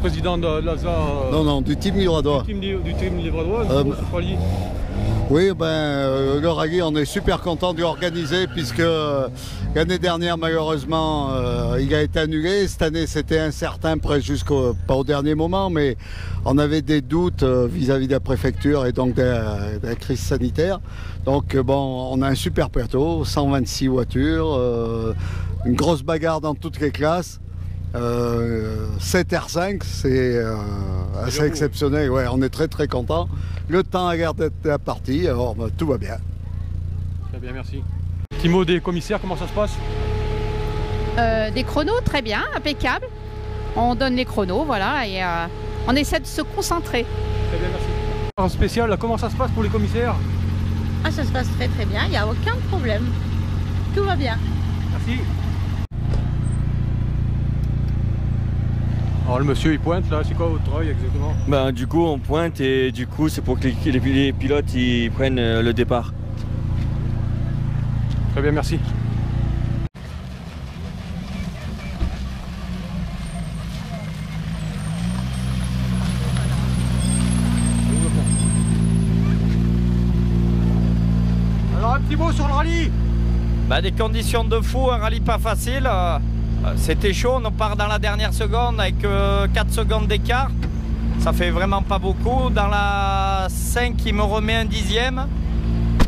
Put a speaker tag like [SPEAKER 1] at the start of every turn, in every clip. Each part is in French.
[SPEAKER 1] président de l'ASA.
[SPEAKER 2] Non, du team livradois.
[SPEAKER 1] Du team livradois, ce rallye.
[SPEAKER 2] Oui, le rallye, on est super content de l'organiser puisque l'année dernière, malheureusement, il a été annulé. Cette année, c'était incertain, pas au dernier moment, mais on avait des doutes vis-à-vis de la préfecture et donc de la crise sanitaire. Donc, on a un super plateau, 126 voitures, une grosse bagarre dans toutes les classes. 7 R5, c'est assez exceptionnel. Ouais, on est très très content. Le temps a l'air d'être la partie, alors tout va bien.
[SPEAKER 1] Très bien, merci. Petit mot des commissaires, comment ça se passe?
[SPEAKER 3] Des chronos, très bien, impeccable. On donne les chronos, voilà, et on essaie de se concentrer.
[SPEAKER 1] Très bien, merci. En spécial, comment ça se passe pour les commissaires?
[SPEAKER 4] Ah, ça se passe très très bien, il n'y a aucun problème. Tout va bien.
[SPEAKER 1] Merci. Alors le monsieur il pointe là, c'est quoi votre travail exactement?
[SPEAKER 5] Du coup on pointe et du coup c'est pour que les pilotes ils prennent le départ.
[SPEAKER 1] Très bien, merci. Alors un petit mot sur le rallye.
[SPEAKER 6] Des conditions de fou, un rallye pas facile. C'était chaud, on part dans la dernière seconde avec 4 secondes d'écart. Ça fait vraiment pas beaucoup. Dans la 5, il me remet un 10e.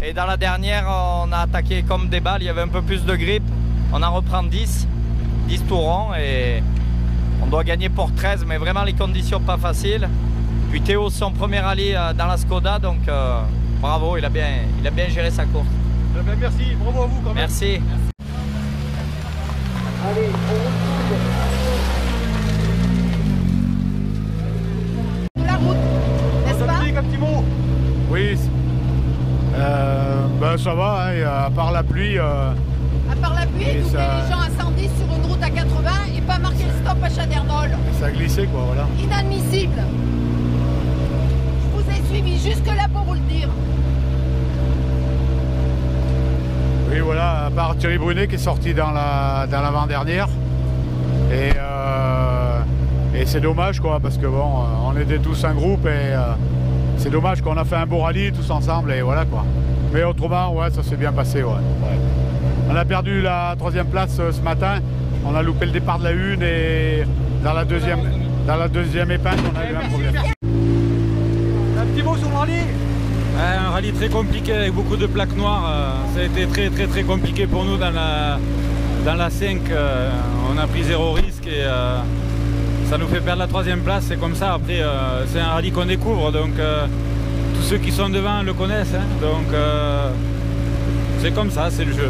[SPEAKER 6] Et dans la dernière, on a attaqué comme des balles. Il y avait un peu plus de grippe. On en reprend 10 tourons et on doit gagner pour 13. Mais vraiment, les conditions pas faciles. Puis Théo, son premier rallye dans la Skoda. Donc bravo, il a bien géré sa course.
[SPEAKER 1] Merci, bravo à vous quand même.
[SPEAKER 6] Merci.
[SPEAKER 7] Allez,
[SPEAKER 3] La route, n'est-ce pas?
[SPEAKER 1] Un petit mot.
[SPEAKER 8] Oui, ça va, hein, à part la pluie.
[SPEAKER 3] À part la pluie, doubler
[SPEAKER 8] ça...
[SPEAKER 3] les gens à 110 sur une route à 80 et pas marquer le stop à Chaternol.
[SPEAKER 8] Ça a glissé quoi, voilà.
[SPEAKER 3] Inadmissible. Je vous ai suivi jusque là pour vous le dire.
[SPEAKER 8] Oui, voilà, à part Thierry Brunet qui est sorti dans l'avant-dernière. Et c'est dommage quoi, parce que on était tous un groupe et c'est dommage qu'on a fait un beau rallye tous ensemble et voilà quoi. Mais autrement, ouais, ça s'est bien passé, ouais. On a perdu la 3e place ce matin. On a loupé le départ de la 1 et dans la deuxième épingle, on a eu un problème.
[SPEAKER 1] Un petit mot sur le rallye.
[SPEAKER 9] Un rallye très compliqué avec beaucoup de plaques noires. Ça a été très compliqué pour nous dans la 5. On a pris 0 risque et ça nous fait perdre la 3e place. C'est comme ça. Après, c'est un rallye qu'on découvre. Donc tous ceux qui sont devant le connaissent. Hein, donc c'est comme ça, c'est le jeu.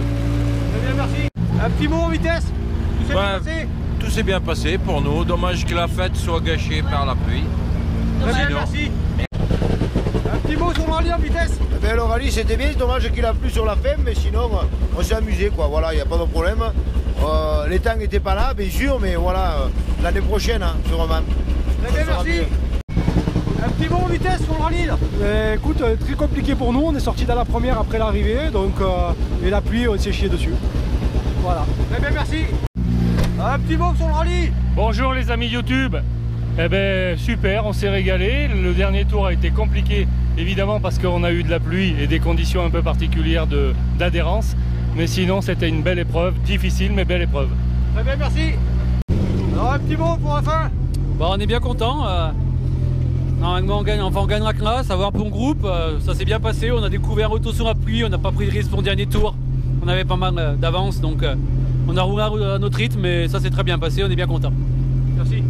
[SPEAKER 1] Très bien, merci. Un petit mot en vitesse. Tout s'est bien passé?
[SPEAKER 9] Tout s'est bien passé pour nous. Dommage que la fête soit gâchée par la pluie.
[SPEAKER 1] Très bien, merci. Un petit mot sur le rallye en vitesse.
[SPEAKER 10] Le rallye c'était bien, c'est dommage qu'il a plu sur la fin, mais sinon on s'est amusé quoi, voilà, il n'y a pas de problème. Les temps n'étaient pas là, bien sûr, mais voilà, l'année prochaine, hein, sûrement.
[SPEAKER 1] Très bien, merci. Un petit mot en vitesse sur le rallye là.
[SPEAKER 11] Écoute, très compliqué pour nous, on est sorti dans la première après l'arrivée, donc et la pluie, on s'est chié dessus. Voilà.
[SPEAKER 1] Très bien, merci. Un petit mot sur le rallye.
[SPEAKER 12] Bonjour les amis YouTube. Eh ben super, on s'est régalé. Le dernier tour a été compliqué, évidemment parce qu'on a eu de la pluie et des conditions un peu particulières d'adhérence. Mais sinon, c'était une belle épreuve, difficile mais belle épreuve.
[SPEAKER 1] Très bien, merci. Alors un petit mot pour la fin.
[SPEAKER 9] On est bien content. Normalement, on gagne la classe, avoir bon groupe. Ça s'est bien passé. On a découvert un retour sur la pluie. On n'a pas pris de risque pour le dernier tour. On avait pas mal d'avance, donc on a roulé à notre rythme, mais ça s'est très bien passé. On est bien content.
[SPEAKER 1] Merci.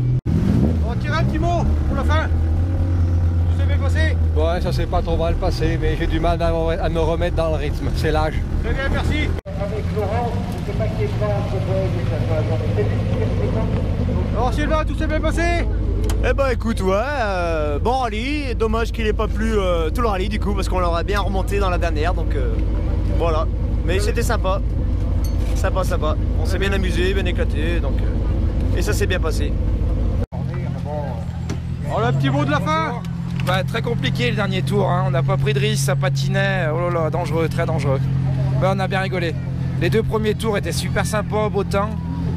[SPEAKER 1] On va tirer un petit mot pour la fin. Tout s'est bien passé?
[SPEAKER 13] Ouais, ça s'est pas trop mal passé, mais j'ai du mal à me remettre dans le rythme. C'est l'âge.
[SPEAKER 1] Très bien, merci.
[SPEAKER 7] Avec Laurent, je ne sais pas qui est là,
[SPEAKER 1] alors Sylvain, tout s'est bien passé?
[SPEAKER 10] Eh ben écoute, ouais, bon rallye, dommage qu'il n'ait pas plu tout le rallye du coup, parce qu'on l'aurait bien remonté dans la dernière, donc voilà. Mais c'était sympa, sympa. On s'est bien amusé, bien éclaté, donc et ça s'est bien passé.
[SPEAKER 1] Alors un petit mot de la fin.
[SPEAKER 6] Très compliqué le dernier tour, hein. On n'a pas pris de risque, ça patinait, oh là là, dangereux, très dangereux. On a bien rigolé. Les 2 premiers tours étaient super sympas, beau temps,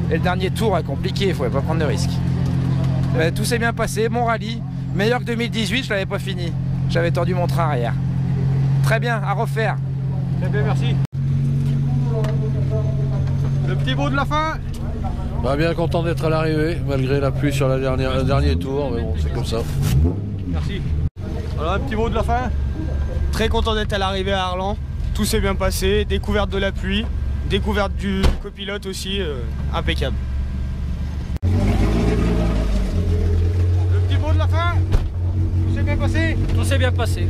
[SPEAKER 6] et le dernier tour est compliqué, il ne fallait pas prendre de risques.
[SPEAKER 14] Tout s'est bien passé, bon rallye. Meilleur que 2018, je l'avais pas fini. J'avais tordu mon train arrière. Très bien, à refaire.
[SPEAKER 1] Très bien, merci. Le petit mot de la fin?
[SPEAKER 15] Bien content d'être à l'arrivée, malgré la pluie sur le dernier tour, mais bon, c'est comme ça.
[SPEAKER 1] Merci.
[SPEAKER 10] Alors un petit mot de la fin? Très content d'être à l'arrivée à Arlan. Tout s'est bien passé, découverte de la pluie, découverte du copilote aussi, impeccable.
[SPEAKER 1] Le petit mot de la fin? Tout s'est bien passé?
[SPEAKER 6] Tout s'est bien passé.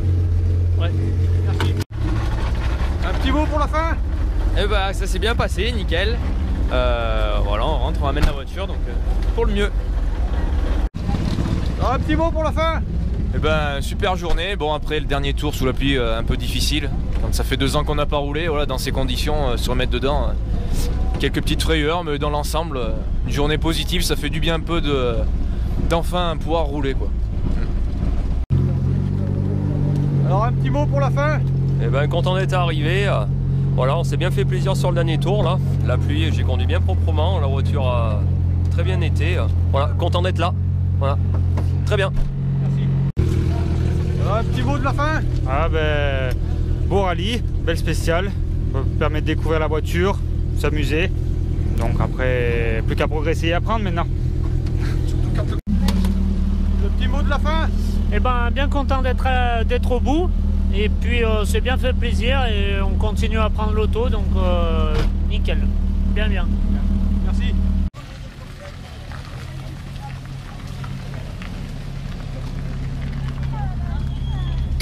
[SPEAKER 6] Ouais.
[SPEAKER 1] Merci. Un petit mot pour la fin?
[SPEAKER 5] Eh ben, ça s'est bien passé, nickel. Voilà, on rentre, on ramène la voiture, donc pour le mieux.
[SPEAKER 1] Alors, un petit mot pour la fin?
[SPEAKER 5] Eh ben, super journée. Bon, après le dernier tour sous la pluie, un peu difficile. Quand ça fait 2 ans qu'on n'a pas roulé, voilà, dans ces conditions, se remettre dedans, quelques petites frayeurs, mais dans l'ensemble, une journée positive. Ça fait du bien un peu d'enfin pouvoir rouler, quoi.
[SPEAKER 1] Alors, un petit mot pour la fin?
[SPEAKER 16] Eh ben, content d'être arrivé. Voilà, on s'est bien fait plaisir sur le dernier tour là. La pluie, j'ai conduit bien proprement, la voiture a très bien été. Voilà, content d'être là. Voilà, très bien.
[SPEAKER 1] Merci. Alors, un petit mot de la fin?
[SPEAKER 17] Beau rallye, belle spéciale. Ça permet de découvrir la voiture, s'amuser. Donc après, plus qu'à progresser et apprendre maintenant.
[SPEAKER 1] Le petit mot de la fin?
[SPEAKER 18] Eh ben, bien content d'être au bout. Et puis c'est bien fait plaisir et on continue à prendre l'auto, donc nickel, bien.
[SPEAKER 1] Merci.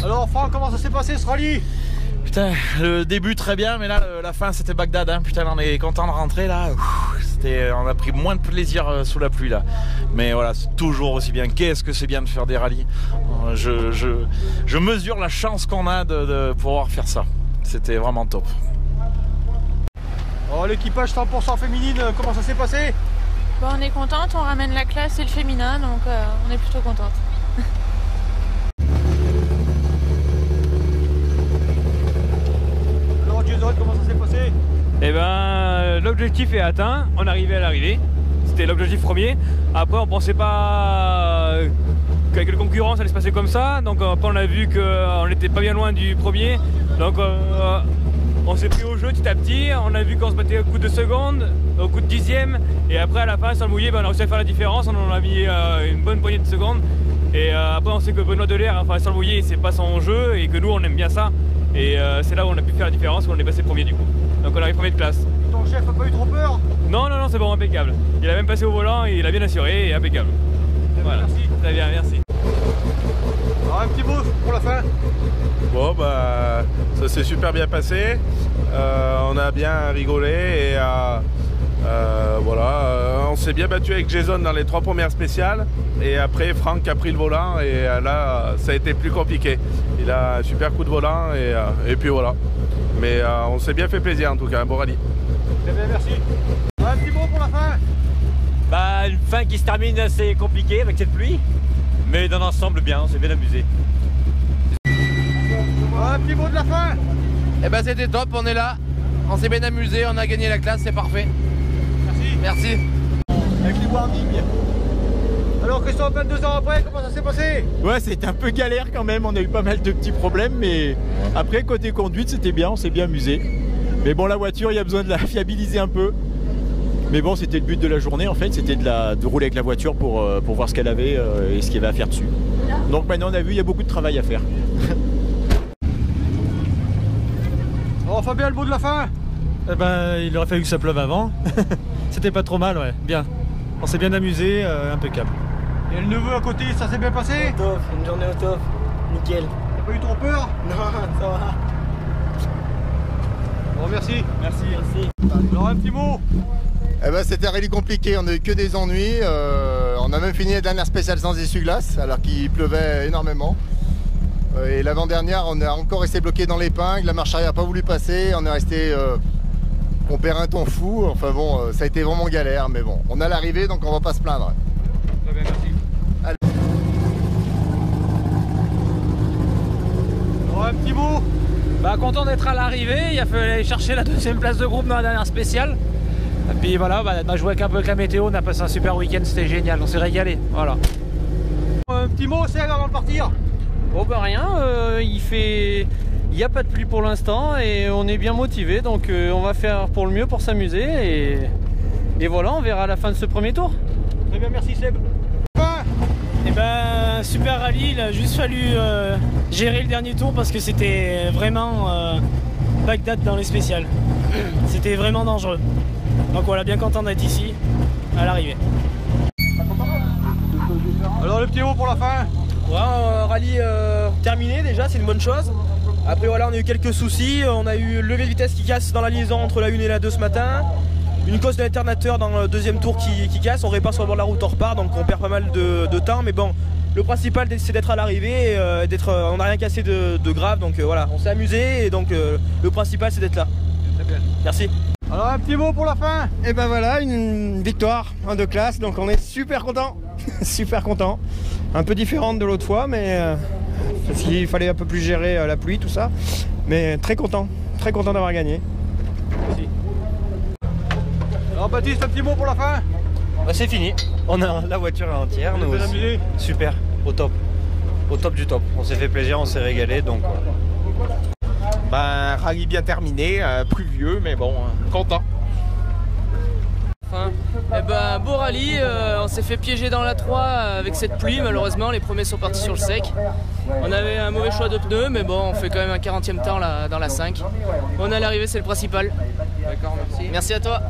[SPEAKER 1] Alors Franck, comment ça s'est passé ce rallye?
[SPEAKER 19] Putain, le début très bien, mais là la fin c'était Bagdad, hein. Putain, on est content de rentrer là. On a pris moins de plaisir sous la pluie là. Mais voilà, c'est toujours aussi bien. Qu'est-ce que c'est bien de faire des rallyes. Je mesure la chance qu'on a de pouvoir faire ça. C'était vraiment top.
[SPEAKER 1] Oh, l'équipage 100% féminine, comment ça s'est passé?
[SPEAKER 20] On est contente, on ramène la classe et le féminin, donc on est plutôt contente.
[SPEAKER 1] Alors Jason, comment ça s'est passé?
[SPEAKER 5] Eh ben, l'objectif est atteint, on est arrivé à l'arrivée. C'était l'objectif premier. Après, on pensait pas qu'avec le concurrent ça allait se passer comme ça. Donc après, on a vu qu'on n'était pas bien loin du premier. Donc on s'est pris au jeu petit à petit. On a vu qu'on se battait au coup de seconde, au coup de dixième. Et après, à la fin, sur le mouillé, on a réussi à faire la différence. On en a mis une bonne poignée de secondes. Et après, on sait que Benoît Delaire, enfin, sur le mouillé, c'est pas son jeu et que nous, on aime bien ça. Et c'est là où on a pu faire la différence, où on est passé premier du coup. Donc on arrive premier de classe.
[SPEAKER 1] Ton chef a pas eu trop peur?
[SPEAKER 5] Non, c'est bon, impeccable. Il a même passé au volant, il a bien assuré et impeccable. Voilà.
[SPEAKER 1] Merci.
[SPEAKER 5] Très bien, merci.
[SPEAKER 1] Alors un petit mot pour la fin?
[SPEAKER 21] Bon ça s'est super bien passé. On a bien rigolé et voilà, on s'est bien battu avec Jason dans les 3 premières spéciales. Et après Franck a pris le volant et là ça a été plus compliqué. Il a un super coup de volant et puis voilà. Mais on s'est bien fait plaisir en tout cas, un bon rallye.
[SPEAKER 1] Très bien, merci. Un petit mot pour la fin?
[SPEAKER 22] Une fin qui se termine assez compliquée avec cette pluie. Mais dans l'ensemble bien, on s'est bien amusé.
[SPEAKER 1] Un petit mot de la fin?
[SPEAKER 14] Eh ben c'était top, on est là. On s'est bien amusé, on a gagné la classe, c'est parfait. Merci.
[SPEAKER 1] Avec les warnings. Alors Christophe, 22 ans après, comment ça s'est passé?
[SPEAKER 23] Ouais, c'était un peu galère quand même, on a eu pas mal de petits problèmes, mais après côté conduite c'était bien, on s'est bien amusé. Mais bon, la voiture, il y a besoin de la fiabiliser un peu. Mais bon, c'était le but de la journée en fait, c'était de rouler avec la voiture pour voir ce qu'elle avait et ce qu'il y avait à faire dessus. Donc maintenant on a vu, il y a beaucoup de travail à faire.
[SPEAKER 1] Oh Fabien, le mot de la fin?
[SPEAKER 24] Eh ben, il aurait fallu que ça pleuve avant. C'était pas trop mal, ouais, bien. On s'est bien amusé, impeccable.
[SPEAKER 1] Et le neveu à côté, ça s'est bien passé?
[SPEAKER 25] Au top, une journée au top, nickel.
[SPEAKER 1] T'as pas eu trop peur?
[SPEAKER 25] Non, ça va.
[SPEAKER 1] Bon, merci.
[SPEAKER 25] Merci.
[SPEAKER 1] Alors un petit mot?
[SPEAKER 26] Eh ben, c'était un rallye compliqué, on a eu que des ennuis. On a même fini la dernière spéciale sans essuie-glace alors qu'il pleuvait énormément. Et l'avant-dernière, on est encore resté bloqué dans l'épingle, la marche arrière n'a pas voulu passer, on est resté... on perd un temps fou, enfin bon, ça a été vraiment galère, mais bon, on a l'arrivée donc on va pas se plaindre.
[SPEAKER 1] Très bien, merci.
[SPEAKER 26] Allez.
[SPEAKER 1] Alors, un petit mot?
[SPEAKER 6] Content d'être à l'arrivée, il a fallu aller chercher la 2e place de groupe dans la dernière spéciale.
[SPEAKER 14] Et puis voilà, on a joué un peu avec la météo, on a passé un super week-end, c'était génial, on s'est régalé. Voilà.
[SPEAKER 1] Un petit mot, c'est avant de partir.
[SPEAKER 2] Oh bah rien, il n'y a pas de pluie pour l'instant et on est bien motivé, donc on va faire pour le mieux pour s'amuser et voilà, on verra à la fin de ce premier tour.
[SPEAKER 1] Très bien, merci Seb.
[SPEAKER 3] Et ben super rallye, il a juste fallu gérer le dernier tour parce que c'était vraiment Bagdad dans les spéciales. C'était vraiment dangereux. Donc voilà, bien content d'être ici à l'arrivée.
[SPEAKER 1] Alors le petit mot pour la fin.
[SPEAKER 4] Ouais, rallye terminé déjà, c'est une bonne chose. Après voilà, on a eu quelques soucis, on a eu le levier de vitesse qui casse dans la liaison entre la 1 et la 2 ce matin. Une cause de l'alternateur dans le deuxième tour qui casse, on répare sur le bord de la route, on repart, donc on perd pas mal de temps, mais bon, le principal c'est d'être à l'arrivée, on n'a rien cassé de grave, donc voilà, on s'est amusé et donc le principal c'est d'être là. Merci.
[SPEAKER 1] Alors un petit mot pour la fin.
[SPEAKER 4] Et ben voilà, une victoire en 2 classes, donc on est super content, super content. Un peu différente de l'autre fois, mais parce qu'il fallait un peu plus gérer la pluie, tout ça, mais très content d'avoir gagné. Merci.
[SPEAKER 1] Alors Baptiste, un petit mot pour la fin.
[SPEAKER 6] Bah, c'est fini, on a la voiture entière, nous aussi. Super, au top du top. On s'est fait plaisir, on s'est régalé, donc
[SPEAKER 4] Ben, rallye bien terminé, pluvieux, mais bon, content.
[SPEAKER 8] Eh ben, beau rallye, on s'est fait piéger dans la 3 avec cette pluie, malheureusement, les premiers sont partis sur le sec. On avait un mauvais choix de pneus, mais bon, on fait quand même un 40e temps là, dans la 5. On est à l'arrivée, c'est le principal. D'accord, merci. Merci à toi.